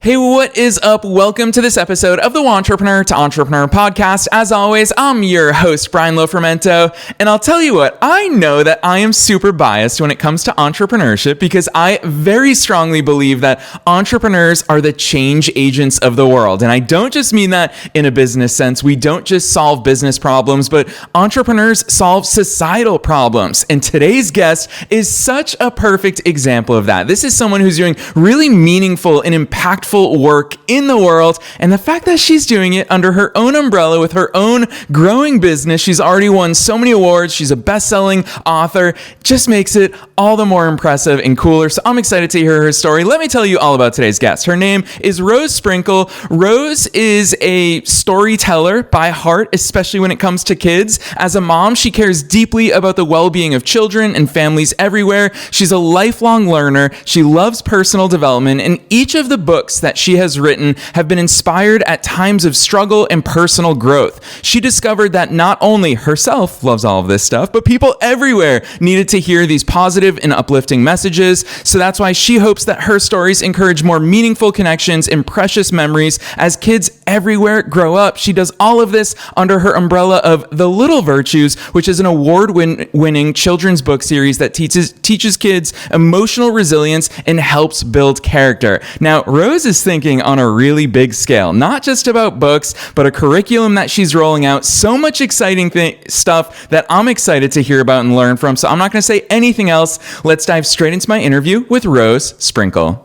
Hey, what is up? Welcome to this episode of the Entrepreneur to Entrepreneur podcast. As always, I'm your host, Brian Lofermento, and I'll tell you what, I know that I am super biased when it comes to entrepreneurship because I very strongly believe that entrepreneurs are the change agents of the world. And I don't just mean that in a business sense. We don't just solve business problems, but entrepreneurs solve societal problems. And today's guest is such a perfect example of that. This is someone who's doing really meaningful and impactful work in the world, and the fact that she's doing it under her own umbrella with her own growing business, she's already won so many awards, she's a best-selling author, just makes it all the more impressive and cooler. So I'm excited to hear her story. Let me tell you all about today's guest. Her name is Rose Sprinkle. Rose is a storyteller by heart, especially when it comes to kids. As a mom, she cares deeply about the well-being of children and families everywhere. She's a lifelong learner. She loves personal development, and each of the books that she has written have been inspired at times of struggle and personal growth. She discovered that not only herself loves all of this stuff, but people everywhere needed to hear these positive and uplifting messages. So that's why she hopes that her stories encourage more meaningful connections and precious memories as kids everywhere grow up. She does all of this under her umbrella of The Little Virtues, which is an award-winning children's book series that teaches kids emotional resilience and helps build character. Now, Rose is thinking on a really big scale, not just about books, but a curriculum that she's rolling out. So much exciting stuff that I'm excited to hear about and learn from. So I'm not going to say anything else. Let's dive straight into my interview with Rose Sprinkle.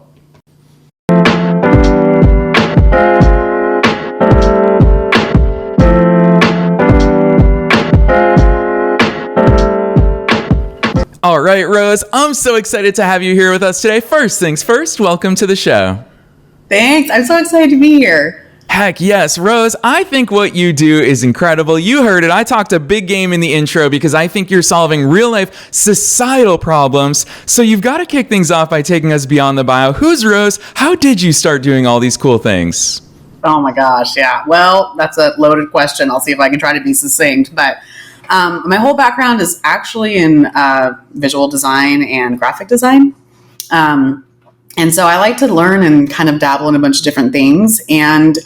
All right, Rose, I'm so excited to have you here with us today. First things first, welcome to the show. Thanks. I'm so excited to be here. Heck yes, Rose, I think what you do is incredible. You heard it. I talked a big game in the intro because I think you're solving real life societal problems. So you've got to kick things off by taking us beyond the bio. Who's Rose? How did you start doing all these cool things? Oh my gosh. Yeah. Well, that's a loaded question. I'll see if I can try to be succinct. But my whole background is actually in visual design and graphic design. And so I like to learn and kind of dabble in a bunch of different things. And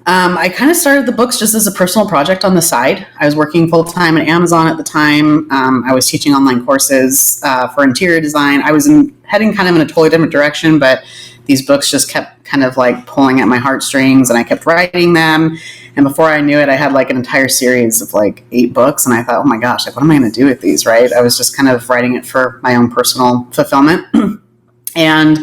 I kind of started the books just as a personal project on the side. I was working full-time at Amazon at the time. I was teaching online courses for interior design. I was heading kind of in a totally different direction, but these books just kept kind of like pulling at my heartstrings, and I kept writing them. And before I knew it, I had like an entire series of like 8 books. And I thought, oh my gosh, like, what am I going to do with these, right? I was just kind of writing it for my own personal fulfillment. And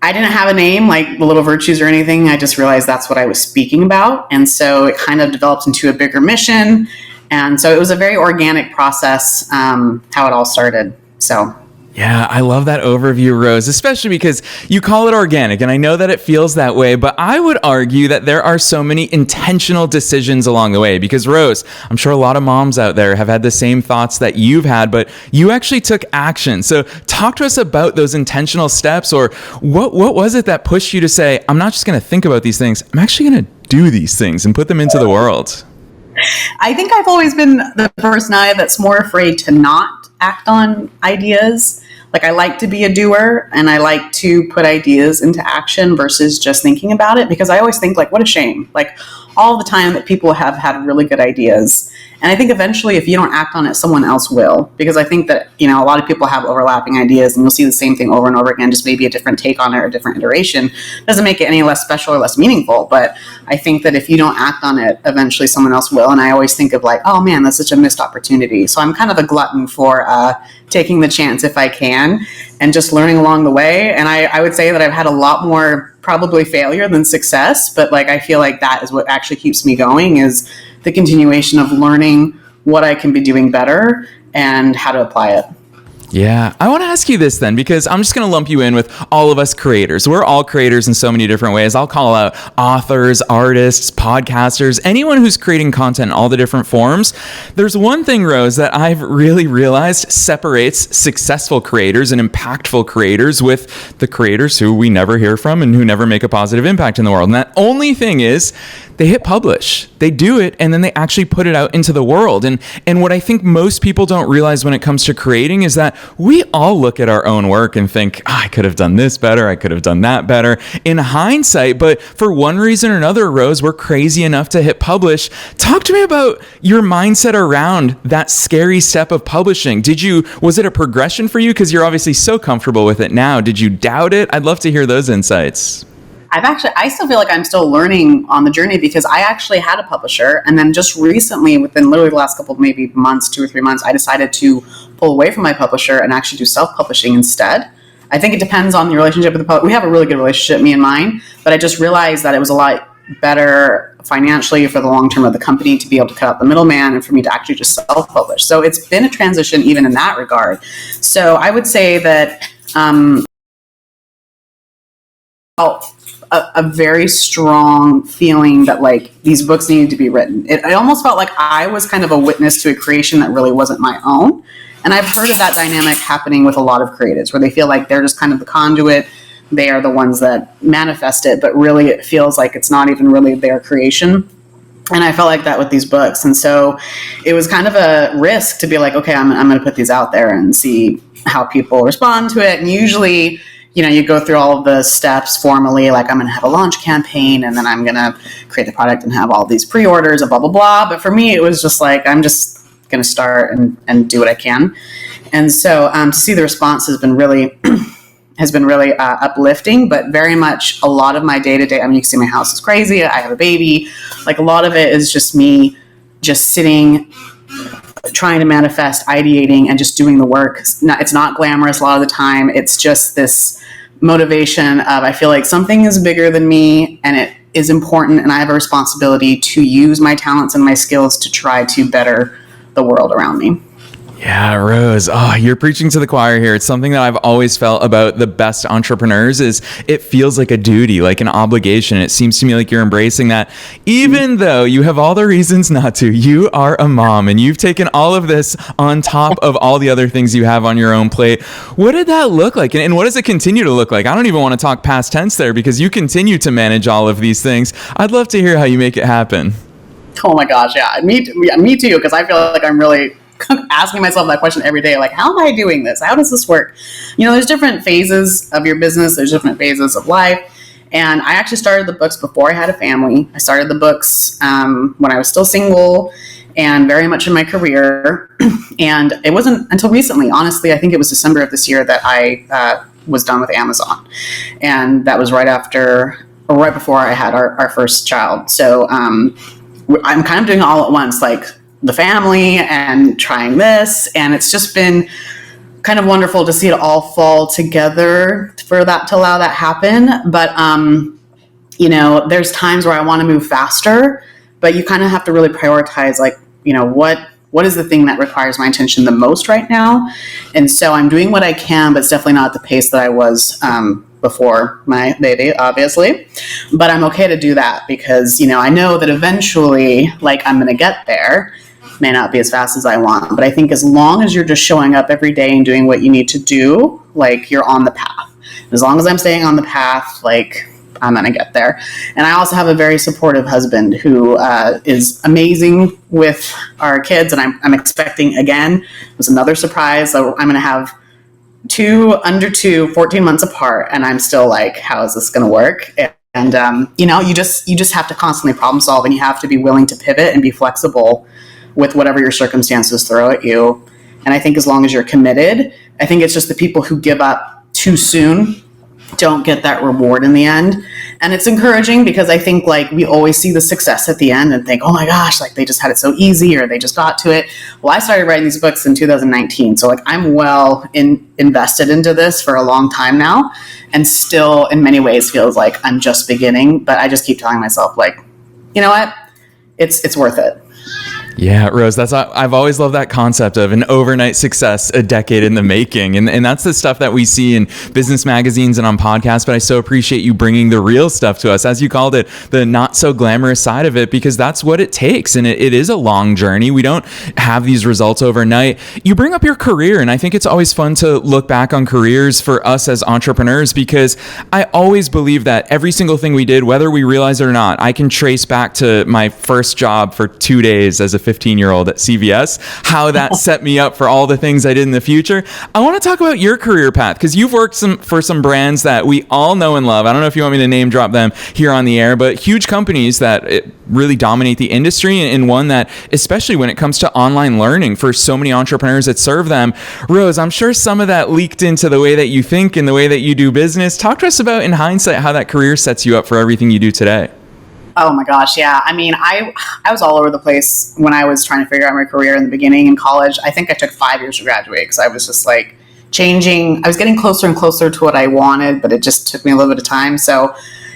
I didn't have a name like The Little Virtues or anything. I just realized that's what I was speaking about. And so it kind of developed into a bigger mission. And so it was a very organic process, how it all started. So yeah, I love that overview, Rose, especially because you call it organic, and I know that it feels that way, but I would argue that there are so many intentional decisions along the way because, Rose, I'm sure a lot of moms out there have had the same thoughts that you've had, but you actually took action. So talk to us about those intentional steps, or what was it that pushed you to say, I'm not just going to think about these things, I'm actually going to do these things and put them into the world? I think I've always been the person that's more afraid to not act on ideas. Like, I like to be a doer, and I like to put ideas into action versus just thinking about it, because I always think, like, what a shame. Like, all the time that people have had really good ideas. And I think eventually if you don't act on it, someone else will. Because I think that, a lot of people have overlapping ideas, and you'll see the same thing over and over again, just maybe a different take on it or a different iteration. Doesn't make it any less special or less meaningful. But I think that if you don't act on it, eventually someone else will. And I always think of like, oh man, that's such a missed opportunity. So I'm kind of a glutton for taking the chance if I can and just learning along the way. And I would say that I've had a lot more probably failure than success, but like I feel like that is what actually keeps me going, is the continuation of learning what I can be doing better and how to apply it. Yeah, I want to ask you this then, because I'm just going to lump you in with all of us creators. We're all creators in so many different ways. I'll call out authors, artists, podcasters, anyone who's creating content in all the different forms. There's one thing, Rose, that I've really realized separates successful creators and impactful creators with the creators who we never hear from and who never make a positive impact in the world. And that only thing is they hit publish. They do it, and then they actually put it out into the world. And what I think most people don't realize when it comes to creating is that we all look at our own work and think, I could have done this better, I could have done that better in hindsight, but for one reason or another, Rose, we're crazy enough to hit publish. Talk to me about your mindset around that scary step of publishing. Was it a progression for you? Because you're obviously so comfortable with it now. Did you doubt it? I'd love to hear those insights. I still feel like I'm still learning on the journey, because I actually had a publisher. And then just recently, within literally the last couple of maybe months, 2 or 3 months, I decided to pull away from my publisher and actually do self-publishing instead. I think it depends on the relationship with the publisher. We have a really good relationship, me and mine, but I just realized that it was a lot better financially for the long term of the company to be able to cut out the middleman and for me to actually just self-publish. So it's been a transition even in that regard. So I would say that a very strong feeling that like these books needed to be written. It almost felt like I was kind of a witness to a creation that really wasn't my own. And I've heard of that dynamic happening with a lot of creatives where they feel like they're just kind of the conduit. They are the ones that manifest it, but really it feels like it's not even really their creation. And I felt like that with these books. And so it was kind of a risk to be like, okay, I'm going to put these out there and see how people respond to it. And usually, you go through all of the steps formally, like I'm going to have a launch campaign and then I'm going to create the product and have all these pre-orders and blah, blah, blah. But for me, it was just like, I'm just going to start and do what I can. And so to see the response has been really uplifting, but very much a lot of my day-to-day, I mean, you can see my house is crazy. I have a baby. Like a lot of it is just me just sitting, trying to manifest, ideating, and just doing the work. It's not glamorous a lot of the time. It's just this motivation of, I feel like something is bigger than me and it is important, and I have a responsibility to use my talents and my skills to try to better the world around me. Yeah, Rose. Oh, you're preaching to the choir here. It's something that I've always felt about the best entrepreneurs is it feels like a duty, like an obligation. It seems to me like you're embracing that, even though you have all the reasons not to. You are a mom and you've taken all of this on top of all the other things you have on your own plate. What did that look like? And what does it continue to look like? I don't even want to talk past tense there because you continue to manage all of these things. I'd love to hear how you make it happen. Oh my gosh, yeah. Me too, because I feel like I'm really asking myself that question every day, like, how am I doing this? How does this work? There's different phases of your business. There's different phases of life. And I actually started the books before I had a family. I started the books when I was still single and very much in my career. And it wasn't until recently, honestly, I think it was December of this year that I was done with Amazon. And that was right before I had our first child. So I'm kind of doing it all at once, like the family and trying this. And it's just been kind of wonderful to see it all fall together to allow that happen. But, there's times where I want to move faster, but you kind of have to really prioritize, like, what is the thing that requires my attention the most right now? And so I'm doing what I can, but it's definitely not at the pace that I was before my baby, obviously. But I'm okay to do that because, I know that eventually, like, I'm going to get there. May not be as fast as I want, but I think as long as you're just showing up every day and doing what you need to do, like, you're on the path. As long as I'm staying on the path, like, I'm going to get there. And I also have a very supportive husband who is amazing with our kids. And I'm expecting, again, it was another surprise. So I'm going to have under 14 months apart. And I'm still like, how is this going to work? And, you just have to constantly problem solve, and you have to be willing to pivot and be flexible with whatever your circumstances throw at you. And I think as long as you're committed, I think it's just the people who give up too soon don't get that reward in the end. And it's encouraging because I think, like, we always see the success at the end and think, oh my gosh, like, they just had it so easy, or they just got to it. Well, I started writing these books in 2019. So, like, I'm invested into this for a long time now, and still in many ways feels like I'm just beginning. But I just keep telling myself, like, you know what? It's worth it. Yeah, Rose, I've always loved that concept of an overnight success, a decade in the making. And that's the stuff that we see in business magazines and on podcasts. But I so appreciate you bringing the real stuff to us, as you called it, the not so glamorous side of it, because that's what it takes. And it is a long journey. We don't have these results overnight. You bring up your career, and I think it's always fun to look back on careers for us as entrepreneurs, because I always believe that every single thing we did, whether we realize it or not, I can trace back to my first job for 2 days as a 15-year-old at CVS, how that set me up for all the things I did in the future. I want to talk about your career path, because you've worked for some brands that we all know and love. I don't know if you want me to name drop them here on the air, but huge companies that really dominate the industry, and one that, especially when it comes to online learning for so many entrepreneurs that serve them. Rose, I'm sure some of that leaked into the way that you think and the way that you do business. Talk to us about, in hindsight, how that career sets you up for everything you do today. Oh my gosh, yeah. I mean, I was all over the place when I was trying to figure out my career in the beginning in college. I think I took 5 years to graduate because I was just like changing. I was getting closer and closer to what I wanted, but it just took me a little bit of time. So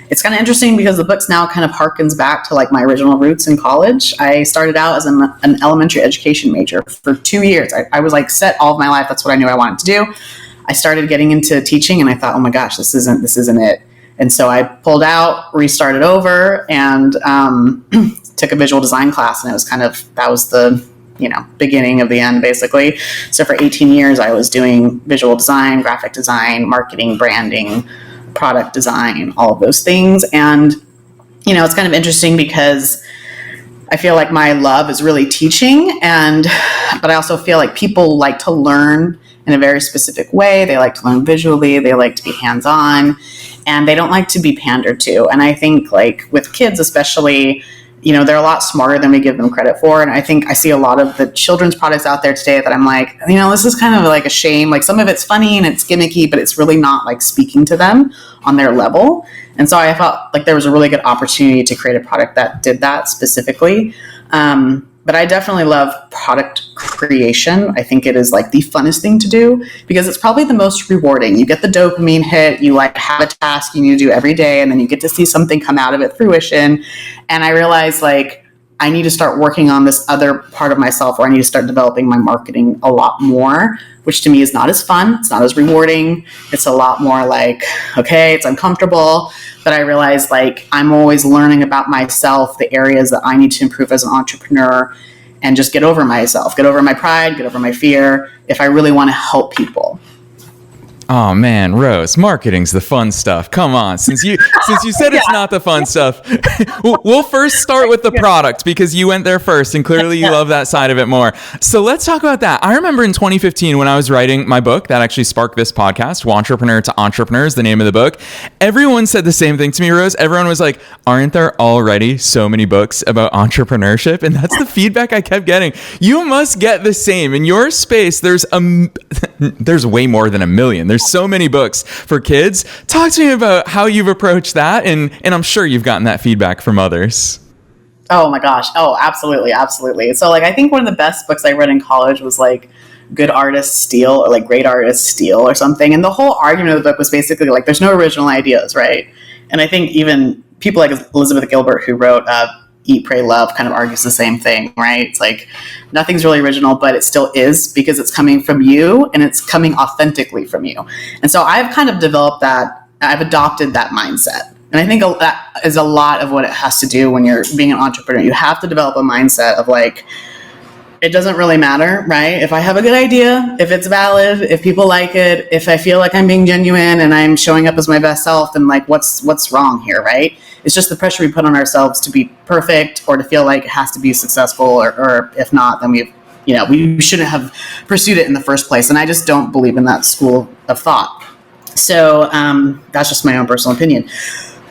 it's kind of interesting because the books now kind of harkens back to like my original roots in college. I started out as an elementary education major for 2 years. I was like set all of my life. That's what I knew I wanted to do. I started getting into teaching and I thought, oh my gosh, this isn't it. And so I pulled out, restarted over, and took a visual design class. And it was that was the, beginning of the end, basically. So for 18 years, I was doing visual design, graphic design, marketing, branding, product design, all of those things. And, it's kind of interesting because I feel like my love is really teaching. But I also feel like people like to learn in a very specific way. They like to learn visually. They like to be hands-on. And they don't like to be pandered to. And I think like with kids especially, they're a lot smarter than we give them credit for. And I think I see a lot of the children's products out there today that I'm like, this is kind of like a shame. Like some of it's funny and it's gimmicky, but it's really not like speaking to them on their level. And so I felt like there was a really good opportunity to create a product that did that specifically. But I definitely love product creation. I think it is like the funnest thing to do because it's probably the most rewarding. You get the dopamine hit, you like have a task you need to do every day, and then you get to see something come out of it, fruition. And I realized like I need to start working on this other part of myself where I need to start developing my marketing a lot more, which to me is not as fun. It's not as rewarding. It's a lot more like, okay, it's uncomfortable. But I realized like I'm always learning about myself, the areas that I need to improve as an entrepreneur, and just get over myself, get over my pride, get over my fear if I really want to help people. Oh man, Rose, marketing's the fun stuff. Come on, since you said it's not the fun stuff, we'll first start with the product because you went there first, and clearly you love that side of it more. So let's talk about that. I remember in 2015 when I was writing my book that actually sparked this podcast, Entrepreneur to Entrepreneur is the name of the book. Everyone said the same thing to me, Rose. Everyone was like, "Aren't there already so many books about entrepreneurship?" And that's the feedback I kept getting. You must get the same in your space. There's way more than a million. There's so many books for kids. Talk to me about how you've approached that, and I'm sure you've gotten that feedback from others. Oh my gosh. Oh, absolutely. Absolutely. So like, I think one of the best books I read in college was like Good Artists Steal or like Great Artists Steal or something. And the whole argument of the book was basically like, there's no original ideas, right? And I think even people like Elizabeth Gilbert, who wrote Eat, Pray, Love, kind of argues the same thing, right? It's like nothing's really original, but it still is because it's coming from you and it's coming authentically from you. And so I've kind of developed that. I've adopted that mindset. And I think that is a lot of what it has to do when you're being an entrepreneur. You have to develop a mindset of like, it doesn't really matter, right? If I have a good idea, if it's valid, if people like it, if I feel like I'm being genuine and I'm showing up as my best self, then like what's wrong here, right? It's just the pressure we put on ourselves to be perfect or to feel like it has to be successful, or if not, then we shouldn't have pursued it in the first place. And I just don't believe in that school of thought. So that's just my own personal opinion.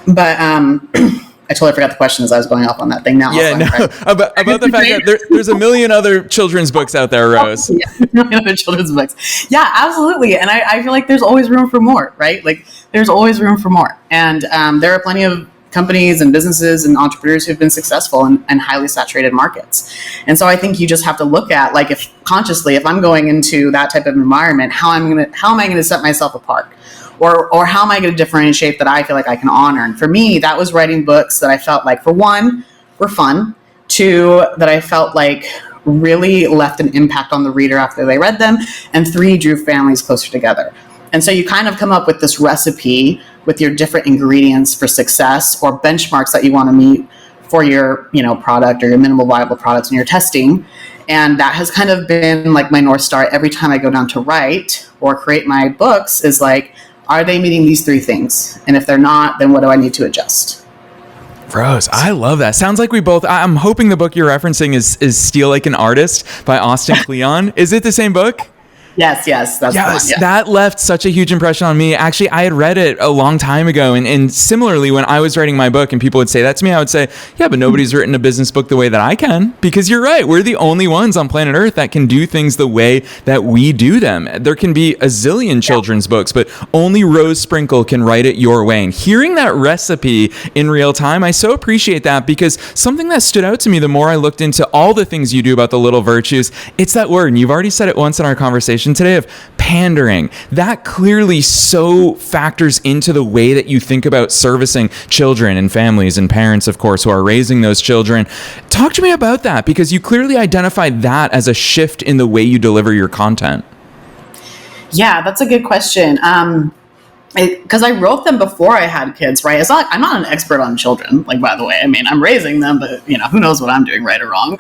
But I totally forgot the question as I was going off on that thing now. Yeah, about the fact that there's a million other children's books out there, Rose. Yeah, a million other children's books. Yeah, absolutely. And I feel like there's always room for more, right? Like there's always room for more. And there are plenty of companies and businesses and entrepreneurs who've been successful in highly saturated markets. And so I think you just have to look at like if I'm going into that type of environment, how am I going to set myself apart? Or how am I going to differentiate that I feel like I can honor? And for me, that was writing books that I felt like, for one, were fun. Two, that I felt like really left an impact on the reader after they read them. And three, drew families closer together. And so you kind of come up with this recipe with your different ingredients for success or benchmarks that you want to meet for your, product or your minimal viable products and your testing. And that has kind of been like my North Star every time I go down to write or create my books is like, are they meeting these three things? And if they're not, then what do I need to adjust? Rose, I love that. Sounds like we both, I'm hoping the book you're referencing is Steal Like an Artist by Austin Kleon. Is it the same book? Yes, that's the one. Yeah. That left such a huge impression on me. Actually, I had read it a long time ago. And similarly, when I was writing my book and people would say that to me, I would say, yeah, but nobody's written a business book the way that I can. Because you're right. We're the only ones on planet Earth that can do things the way that we do them. There can be a zillion children's books, but only Rose Sprinkle can write it your way. And hearing that recipe in real time, I so appreciate that, because something that stood out to me the more I looked into all the things you do about the little virtues, it's that word. And you've already said it once in our conversation today, of pandering. That clearly so factors into the way that you think about servicing children and families and parents, of course, who are raising those children. Talk to me about that, because you clearly identified that as a shift in the way you deliver your content. Yeah, that's a good question. Because I wrote them before I had kids, right? I'm not an expert on children, like, by the way. I mean, I'm raising them, but, who knows what I'm doing right or wrong.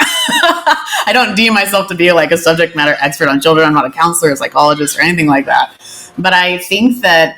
I don't deem myself to be like a subject matter expert on children. I'm not a counselor, a psychologist, or anything like that. But I think that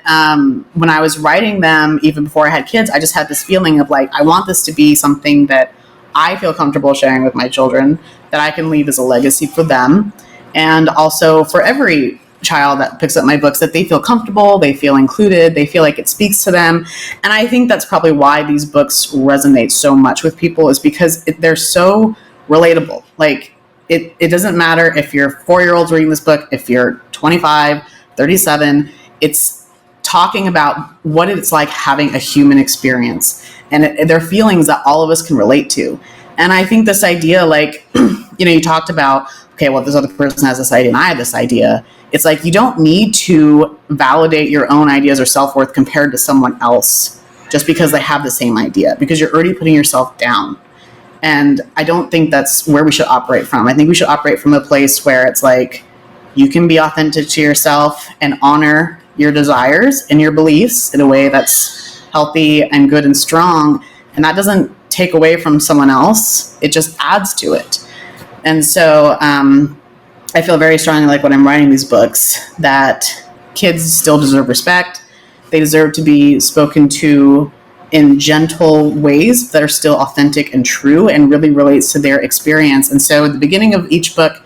when I was writing them, even before I had kids, I just had this feeling of like, I want this to be something that I feel comfortable sharing with my children, that I can leave as a legacy for them. And also for every child that picks up my books, that they feel comfortable, they feel included, they feel like it speaks to them. And I think that's probably why these books resonate so much with people, is because they're so relatable. Like, it doesn't matter if you're 4-year-olds reading this book, if you're 25, 37, it's talking about what it's like having a human experience, and they're feelings that all of us can relate to. And I think this idea, like, you talked about, okay, well, this other person has this idea and I have this idea. It's like, you don't need to validate your own ideas or self-worth compared to someone else just because they have the same idea, because you're already putting yourself down. And I don't think that's where we should operate from. I think we should operate from a place where it's like, you can be authentic to yourself and honor your desires and your beliefs in a way that's healthy and good and strong. And that doesn't take away from someone else. It just adds to it. And so I feel very strongly, like, when I'm writing these books, that kids still deserve respect. They deserve to be spoken to in gentle ways that are still authentic and true and really relates to their experience. And so at the beginning of each book,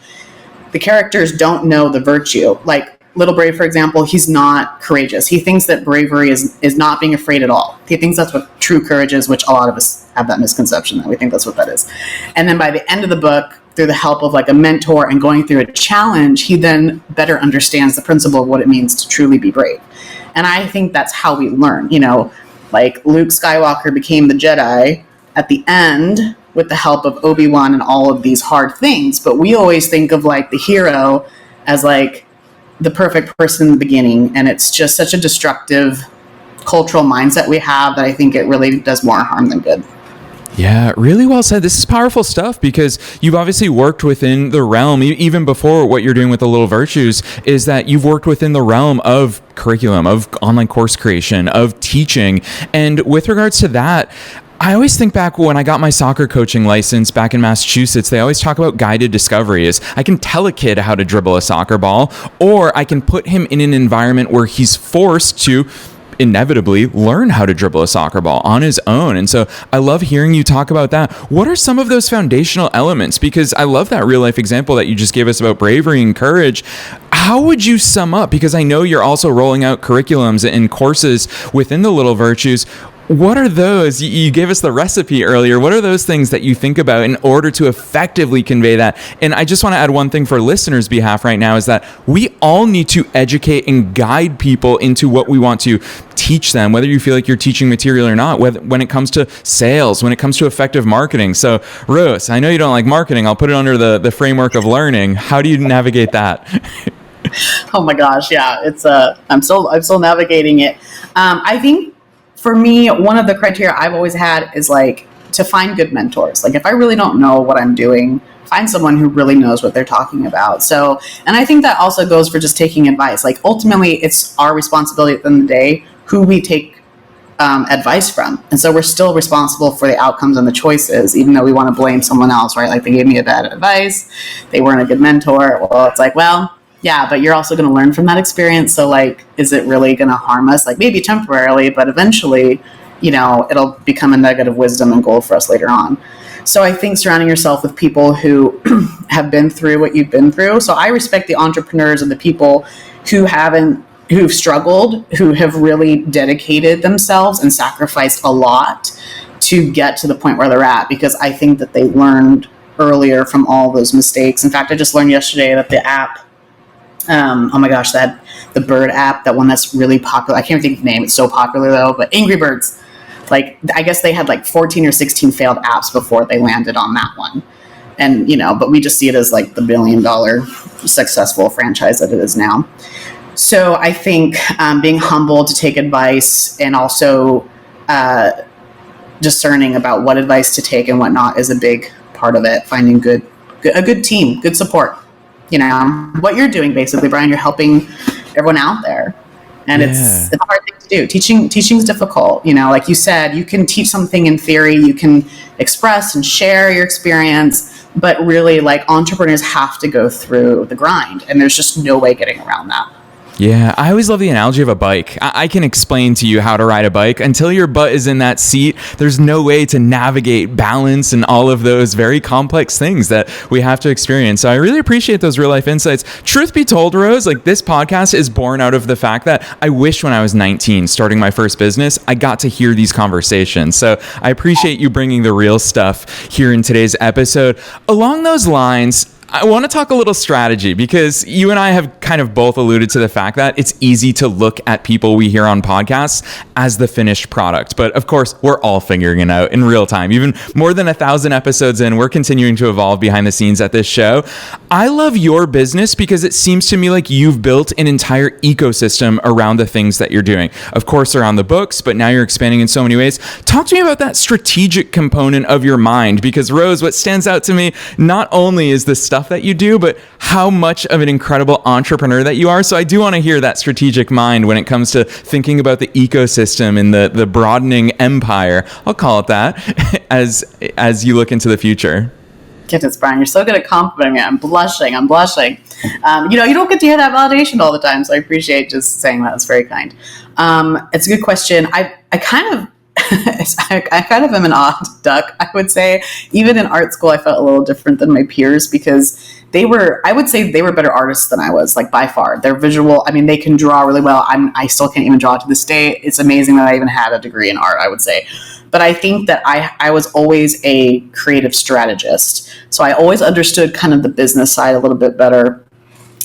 the characters don't know the virtue. Like, Little Brave, for example, he's not courageous. He thinks that bravery is not being afraid at all. He thinks that's what true courage is, which a lot of us have that misconception that we think that's what that is. And then by the end of the book, through the help of like a mentor and going through a challenge, he then better understands the principle of what it means to truly be brave. And I think that's how we learn. Like, Luke Skywalker became the Jedi at the end with the help of Obi-Wan and all of these hard things. But we always think of like the hero as like the perfect person in the beginning. And it's just such a destructive cultural mindset we have that I think it really does more harm than good. Yeah, really well said. This is powerful stuff, because you've obviously worked within the realm, even before what you're doing with the Little Virtues, is that you've worked within the realm of curriculum, of online course creation, of teaching. And with regards to that, I always think back when I got my soccer coaching license back in Massachusetts, they always talk about guided discovery. Is I can tell a kid how to dribble a soccer ball, or I can put him in an environment where he's forced to inevitably learn how to dribble a soccer ball on his own. And so I love hearing you talk about that. What are some of those foundational elements? Because I love that real life example that you just gave us about bravery and courage. How would you sum up? Because I know you're also rolling out curriculums and courses within the Little Virtues. What are those? You gave us the recipe earlier. What are those things that you think about in order to effectively convey that? And I just want to add one thing for listeners' behalf right now, is that we all need to educate and guide people into what we want to teach them, whether you feel like you're teaching material or not, when it comes to sales, when it comes to effective marketing. So, Rose, I know you don't like marketing. I'll put it under the framework of learning. How do you navigate that? Oh my gosh, yeah, it's I'm still navigating it. I think, for me, one of the criteria I've always had is like to find good mentors. Like, if I really don't know what I'm doing, find someone who really knows what they're talking about. So, and I think that also goes for just taking advice. Like, ultimately, it's our responsibility at the end of the day who we take advice from. And so we're still responsible for the outcomes and the choices, even though we want to blame someone else, right? Like, they gave me a bad advice, they weren't a good mentor. Well, it's like, well, yeah, but you're also going to learn from that experience. So, like, is it really going to harm us? Like, maybe temporarily, but eventually it'll become a nugget of wisdom and gold for us later on. So I think surrounding yourself with people who have been through what you've been through. So I respect the entrepreneurs and the people who've struggled, who have really dedicated themselves and sacrificed a lot to get to the point where they're at, because I think that they learned earlier from all those mistakes. In fact, I just learned yesterday that the app, oh my gosh, the bird app, that one that's really popular. I can't think of the name. It's so popular though, but Angry Birds. Like, I guess they had like 14 or 16 failed apps before they landed on that one. And, but we just see it as like the $1 billion successful franchise that it is now. So I think being humble to take advice, and also discerning about what advice to take and what not, is a big part of it. Finding a good team, good support. What you're doing basically, Brian, you're helping everyone out there. And it's a hard thing to do. Teaching is difficult. Like you said, you can teach something in theory, you can express and share your experience, but really, like, entrepreneurs have to go through the grind, and there's just no way getting around that. Yeah, I always love the analogy of a bike. I can explain to you how to ride a bike. Until your butt is in that seat, there's no way to navigate balance and all of those very complex things that we have to experience. So I really appreciate those real life insights. Truth be told, Rose, like, this podcast is born out of the fact that I wish when I was 19, starting my first business, I got to hear these conversations. So I appreciate you bringing the real stuff here in today's episode. Along those lines, I want to talk a little strategy, because you and I have kind of both alluded to the fact that it's easy to look at people we hear on podcasts as the finished product. But of course, we're all figuring it out in real time. Even more than 1,000 episodes in, we're continuing to evolve behind the scenes at this show. I love your business because it seems to me like you've built an entire ecosystem around the things that you're doing. Of course, around the books, but now you're expanding in so many ways. Talk to me about that strategic component of your mind, because Rose, what stands out to me not only is the stuff that you do, but how much of an incredible entrepreneur that you are. So I do want to hear that strategic mind when it comes to thinking about the ecosystem and the broadening empire, I'll call it that, as you look into the future. Goodness, Brian, you're so good at complimenting me. I'm blushing. You don't get to hear that validation all the time, so I appreciate just saying that. It's very kind. It's a good question. I kind of am an odd duck, I would say. Even in art school, I felt a little different than my peers, because I would say they were better artists than I was, like, by far. They're visual. I mean, they can draw really well. I still can't even draw to this day. It's amazing that I even had a degree in art, I would say. But I think that I was always a creative strategist. So I always understood kind of the business side a little bit better,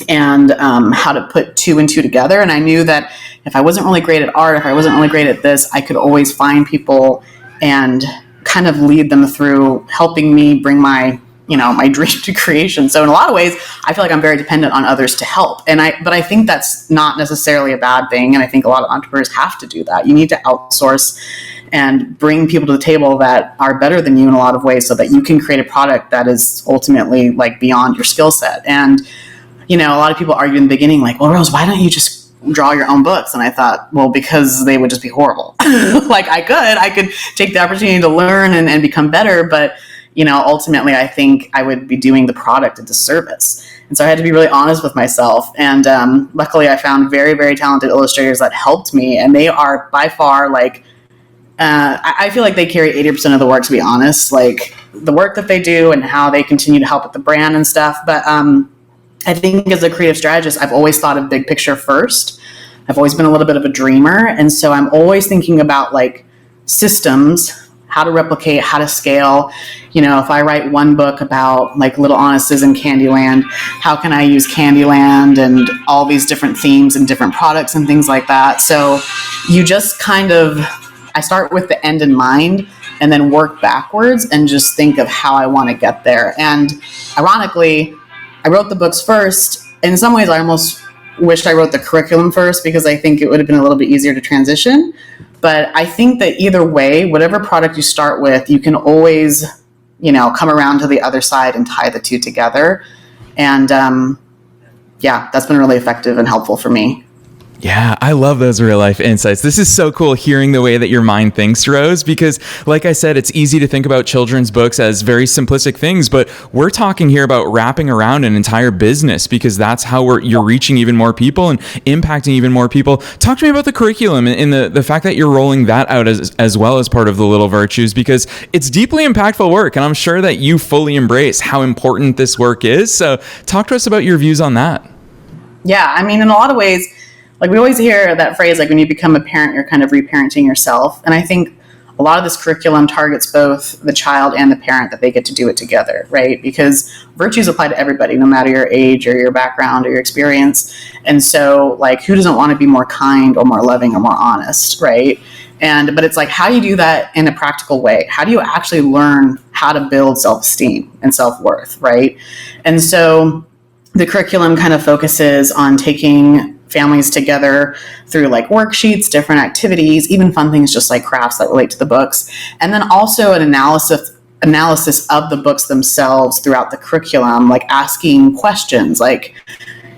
and how to put two and two together. And I knew that if I wasn't really great at art, if I wasn't really great at this, I could always find people and kind of lead them through helping me bring my dream to creation. So in a lot of ways, I feel like I'm very dependent on others to help. But I think that's not necessarily a bad thing. And I think a lot of entrepreneurs have to do that. You need to outsource and bring people to the table that are better than you in a lot of ways, so that you can create a product that is ultimately, like, beyond your skill set. And, a lot of people argue in the beginning, like, well, Rose, why don't you just draw your own books? And I thought, well, because they would just be horrible. Like, I could take the opportunity to learn and become better, but ultimately I think I would be doing the product a disservice. And so I had to be really honest with myself. And luckily I found very, very talented illustrators that helped me. And they are by far, like, I feel like they carry 80% of the work, to be honest, like the work that they do and how they continue to help with the brand and stuff. But I think as a creative strategist, I've always thought of big picture first. I've always been a little bit of a dreamer. And so I'm always thinking about, like, systems, how to replicate, how to scale. If I write one book about, like, Little Honest's in Candyland, how can I use Candyland and all these different themes and different products and things like that? So you just I start with the end in mind and then work backwards and just think of how I want to get there. And ironically, I wrote the books first. In some ways, I almost wished I wrote the curriculum first, because I think it would have been a little bit easier to transition. But I think that either way, whatever product you start with, you can always, come around to the other side and tie the two together. And that's been really effective and helpful for me. Yeah, I love those real life insights. This is so cool hearing the way that your mind thinks, Rose, because like I said, it's easy to think about children's books as very simplistic things, but we're talking here about wrapping around an entire business because that's how you're reaching even more people and impacting even more people. Talk to me about the curriculum and the fact that you're rolling that out as well as part of the Little Virtues, because it's deeply impactful work. And I'm sure that you fully embrace how important this work is. So talk to us about your views on that. Yeah, I mean, in a lot of ways, like we always hear that phrase, like when you become a parent, you're kind of reparenting yourself. And I think a lot of this curriculum targets both the child and the parent, that they get to do it together, right? Because virtues apply to everybody, no matter your age or your background or your experience. And so like, who doesn't want to be more kind or more loving or more honest, right? But it's like, how do you do that in a practical way? How do you actually learn how to build self-esteem and self-worth, right? And so the curriculum kind of focuses on taking families together through like worksheets, different activities, even fun things just like crafts that relate to the books. And then also an analysis of the books themselves throughout the curriculum, like asking questions like,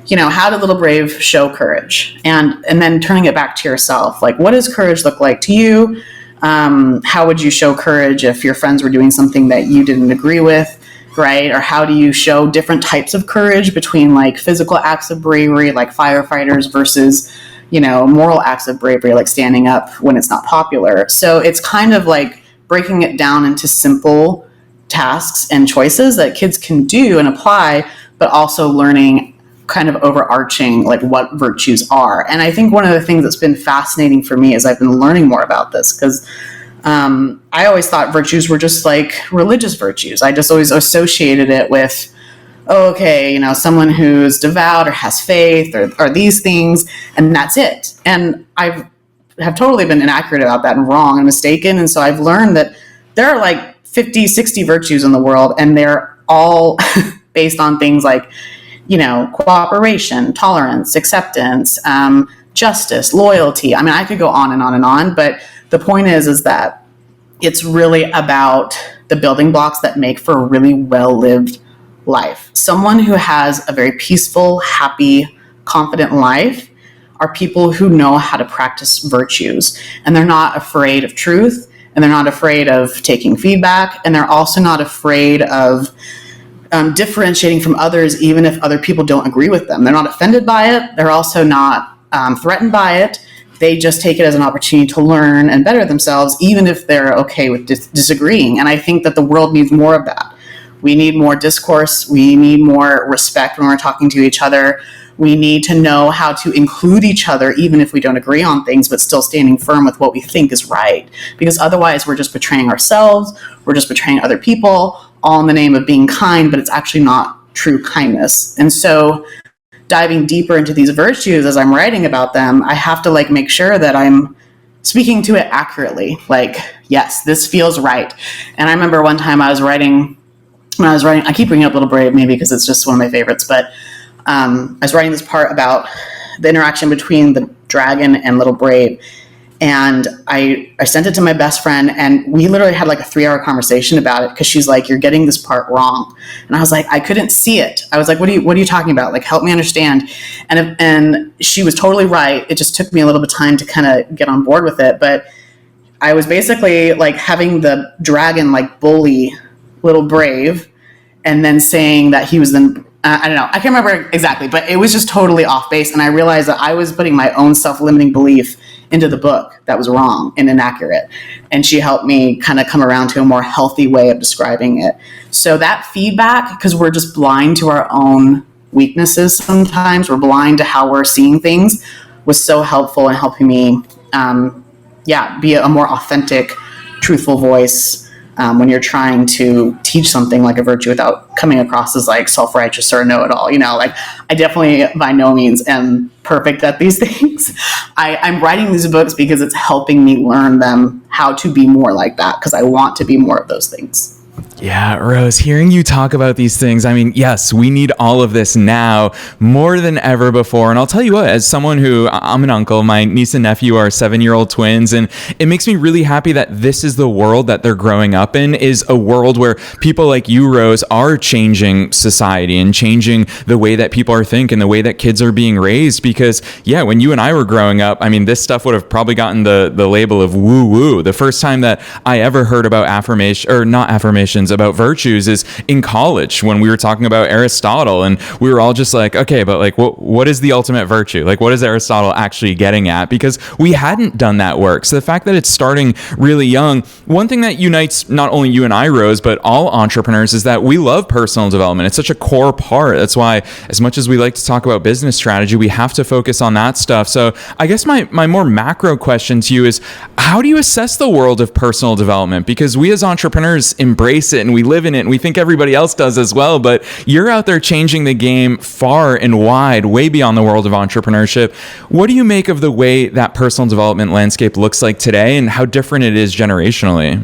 you know, how did Little Brave show courage? And then turning it back to yourself. Like, what does courage look like to you? How would you show courage if your friends were doing something that you didn't agree with? Right? Or how do you show different types of courage between like physical acts of bravery, like firefighters, versus, you know, moral acts of bravery, like standing up when it's not popular. So it's kind of like breaking it down into simple tasks and choices that kids can do and apply, but also learning kind of overarching like what virtues are. And I think one of the things that's been fascinating for me as I've been learning more about this, because I always thought virtues were just like religious virtues. I just always associated it with, oh, okay, you know, someone who's devout or has faith or these things, and that's it. And I have totally been inaccurate about that and wrong and mistaken. And so I've learned that there are like 50, 60 virtues in the world, and they're all based on things like, you know, cooperation, tolerance, acceptance, justice, loyalty. I mean, I could go on and on and on, but the point is that it's really about the building blocks that make for a really well-lived life. Someone who has a very peaceful, happy, confident life are people who know how to practice virtues, and they're not afraid of truth, and they're not afraid of taking feedback, and they're also not afraid of differentiating from others, even if other people don't agree with them. They're not offended by it. They're also not threatened by it. They just take it as an opportunity to learn and better themselves, even if they're okay with disagreeing. And I think that the world needs more of that. We need more discourse. We need more respect when we're talking to each other. We need to know how to include each other, even if we don't agree on things, but still standing firm with what we think is right. Because otherwise, we're just betraying ourselves. We're just betraying other people, all in the name of being kind, but it's actually not true kindness. And so diving deeper into these virtues as I'm writing about them, I have to like make sure that I'm speaking to it accurately. Like, yes, this feels right. And I remember one time I keep bringing up Little Brave maybe because it's just one of my favorites, but I was writing this part about the interaction between the dragon and Little Brave. And I sent it to my best friend, and we literally had like a 3-hour conversation about it, because she's like, you're getting this part wrong. And I was like, I couldn't see it. I was like, what are you talking about? Like, help me understand. And she was totally right. It just took me a little bit of time to kind of get on board with it. But I was basically like having the dragon like bully Little Brave, and then saying that he was I don't know, I can't remember exactly, but it was just totally off base. And I realized that I was putting my own self-limiting belief into the book that was wrong and inaccurate. And she helped me kind of come around to a more healthy way of describing it. So that feedback, because we're just blind to our own weaknesses sometimes, we're blind to how we're seeing things, was so helpful in helping me, be a more authentic, truthful voice when you're trying to teach something like a virtue without coming across as like self-righteous or a know-it-all. You know, like I definitely by no means am perfect at these things. I'm writing these books because it's helping me learn them how to be more like that, because I want to be more of those things. Yeah, Rose, hearing you talk about these things, I mean, yes, we need all of this now more than ever before. And I'll tell you what, as someone who, I'm an uncle, my niece and nephew are 7-year-old twins, and it makes me really happy that this is the world that they're growing up in, is a world where people like you, Rose, are changing society and changing the way that people are thinking, the way that kids are being raised. Because, yeah, when you and I were growing up, I mean, this stuff would have probably gotten the label of woo-woo. The first time that I ever heard about about virtues is in college when we were talking about Aristotle, and we were all just like, okay, but like what is the ultimate virtue? Like, what is Aristotle actually getting at? Because we hadn't done that work. So the fact that it's starting really young, one thing that unites not only you and I, Rose, but all entrepreneurs is that we love personal development. It's such a core part. That's why, as much as we like to talk about business strategy, we have to focus on that stuff. So I guess my more macro question to you is, how do you assess the world of personal development? Because we as entrepreneurs embrace it and we live in it and we think everybody else does as well, but you're out there changing the game far and wide, way beyond the world of entrepreneurship. What do you make of the way that personal development landscape looks like today and how different it is generationally?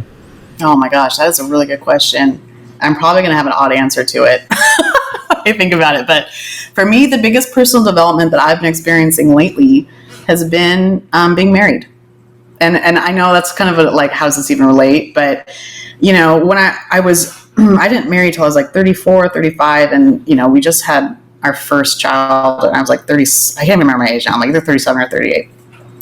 Oh my gosh, that is a really good question. I'm probably going to have an odd answer to it. I think about it. But for me, the biggest personal development that I've been experiencing lately has been being married. And I know that's kind of like, how does this even relate? But, you know, when I didn't marry till I was like 34, 35. And, you know, we just had our first child and I was like 30, I can't remember my age now. I'm like either 37 or 38.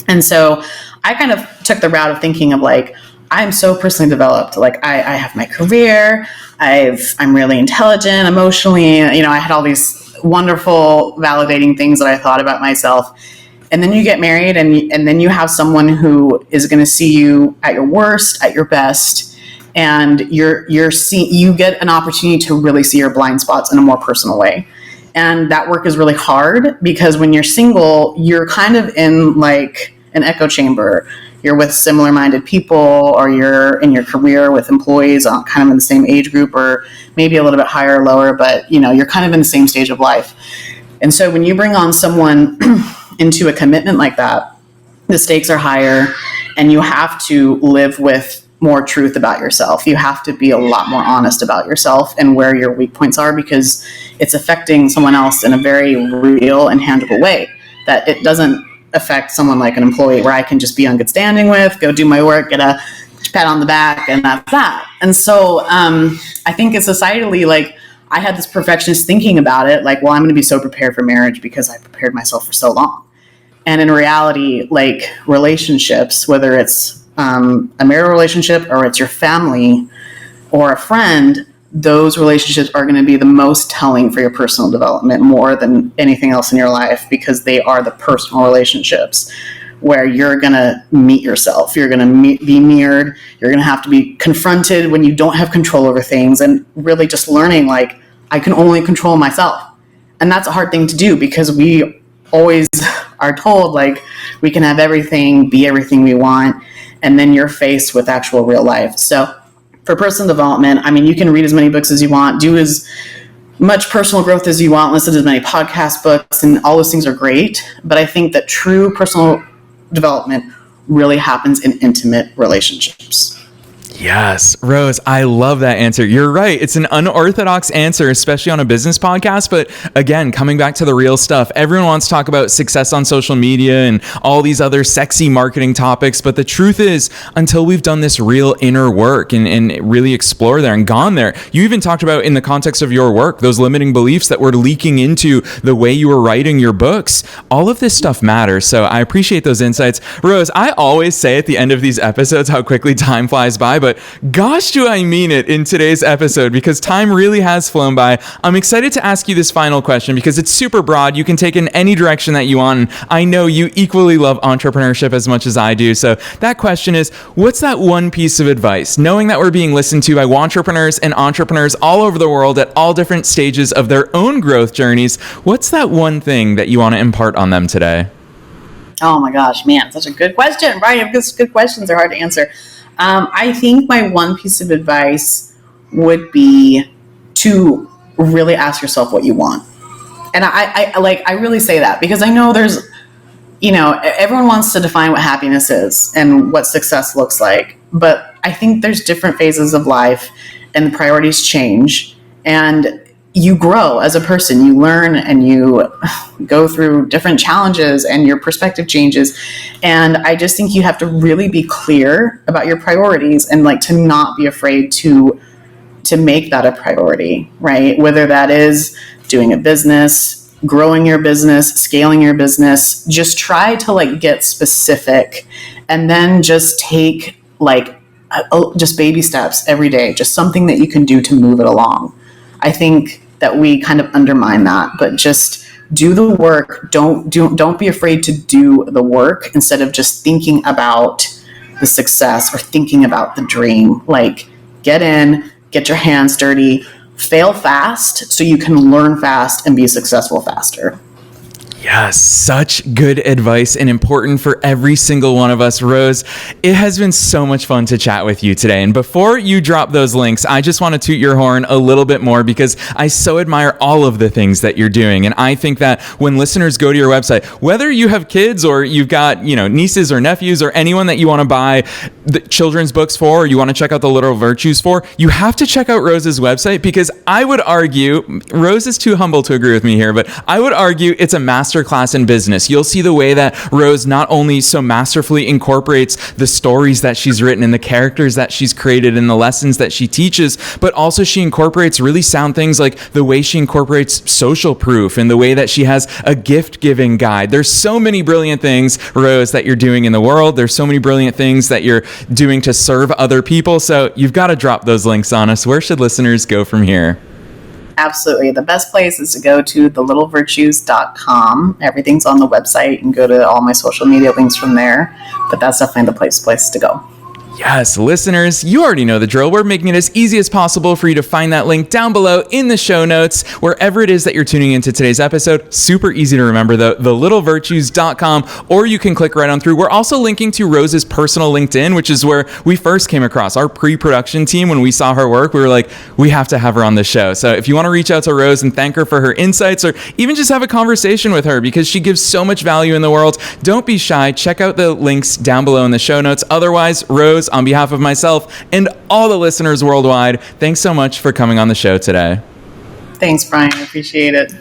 And so I kind of took the route of thinking of like, I'm so personally developed. Like I have my career. I'm really intelligent emotionally. You know, I had all these wonderful validating things that I thought about myself. And then you get married and then you have someone who is going to see you at your worst, at your best. And you get an opportunity to really see your blind spots in a more personal way. And that work is really hard because when you're single, you're kind of in like an echo chamber. You're with similar minded people, or you're in your career with employees kind of in the same age group, or maybe a little bit higher or lower, but you know, you're kind of in the same stage of life. And so when you bring on someone into a commitment like that, the stakes are higher and you have to live with more truth about yourself. You have to be a lot more honest about yourself and where your weak points are, because it's affecting someone else in a very real and tangible way that it doesn't affect someone like an employee where I can just be on good standing with, go do my work, get a pat on the back, and that's that. And so I think it's societally, like, I had this perfectionist thinking about it, like, well, I'm going to be so prepared for marriage because I prepared myself for so long. And in reality, like, relationships, whether it's a marital relationship or it's your family or a friend, those relationships are going to be the most telling for your personal development more than anything else in your life, because they are the personal relationships where you're going to meet yourself. You're going to be mirrored. You're going to have to be confronted when you don't have control over things, and really just learning, like, I can only control myself. And that's a hard thing to do because we always are told, like, we can have everything, be everything we want. And then you're faced with actual real life. So for personal development, I mean, you can read as many books as you want, do as much personal growth as you want, listen to as many podcast books, and all those things are great. But I think that true personal development really happens in intimate relationships. Yes, Rose, I love that answer. You're right. It's an unorthodox answer, especially on a business podcast. But again, coming back to the real stuff, everyone wants to talk about success on social media and all these other sexy marketing topics. But the truth is, until we've done this real inner work and really explore there and gone there, you even talked about in the context of your work, those limiting beliefs that were leaking into the way you were writing your books. All of this stuff matters. So I appreciate those insights. Rose, I always say at the end of these episodes how quickly time flies by, but gosh, do I mean it in today's episode, because time really has flown by. I'm excited to ask you this final question because it's super broad. You can take in any direction that you want. And I know you equally love entrepreneurship as much as I do. So that question is, what's that one piece of advice? Knowing that we're being listened to by entrepreneurs and entrepreneurs all over the world at all different stages of their own growth journeys, what's that one thing that you want to impart on them today? Oh my gosh, man, such a good question, Brian. Good questions are hard to answer. I think my one piece of advice would be to really ask yourself what you want. And I really say that because I know there's everyone wants to define what happiness is and what success looks like. But I think there's different phases of life and the priorities change. And you grow as a person, you learn and you go through different challenges and your perspective changes. And I just think you have to really be clear about your priorities and like to not be afraid to make that a priority, right? Whether that is doing a business, growing your business, scaling your business, just try to like get specific and then just take just baby steps every day, just something that you can do to move it along. I think that we kind of undermine that, but just do the work. Don't be afraid to do the work instead of just thinking about the success or thinking about the dream. Like get in, get your hands dirty, fail fast so you can learn fast and be successful faster. Yes, such good advice and important for every single one of us. Rose, it has been so much fun to chat with you today. And before you drop those links, I just want to toot your horn a little bit more because I so admire all of the things that you're doing. And I think that when listeners go to your website, whether you have kids or you've got, nieces or nephews or anyone that you want to buy the children's books for, or you want to check out the Little Virtues for, you have to check out Rose's website because I would argue, Rose is too humble to agree with me here, but I would argue it's a masterclass in business. You'll see the way that Rose not only so masterfully incorporates the stories that she's written and the characters that she's created and the lessons that she teaches, but also she incorporates really sound things like the way she incorporates social proof and the way that she has a gift-giving guide. There's so many brilliant things, Rose, that you're doing in the world. There's so many brilliant things that you're doing to serve other people. So you've got to drop those links on us. Where should listeners go from here? Absolutely. The best place is to go to thelittlevirtues.com. Everything's on the website and go to all my social media links from there. But that's definitely the place to go. Yes, listeners, you already know the drill. We're making it as easy as possible for you to find that link down below in the show notes, wherever it is that you're tuning into today's episode. Super easy to remember, though, thelittlevirtues.com, or you can click right on through. We're also linking to Rose's personal LinkedIn, which is where we first came across our pre-production team. When we saw her work, we were like, we have to have her on the show. So if you want to reach out to Rose and thank her for her insights, or even just have a conversation with her because she gives so much value in the world, don't be shy. Check out the links down below in the show notes. Otherwise, Rose, on behalf of myself and all the listeners worldwide, thanks so much for coming on the show today. Thanks, Brian. I appreciate it.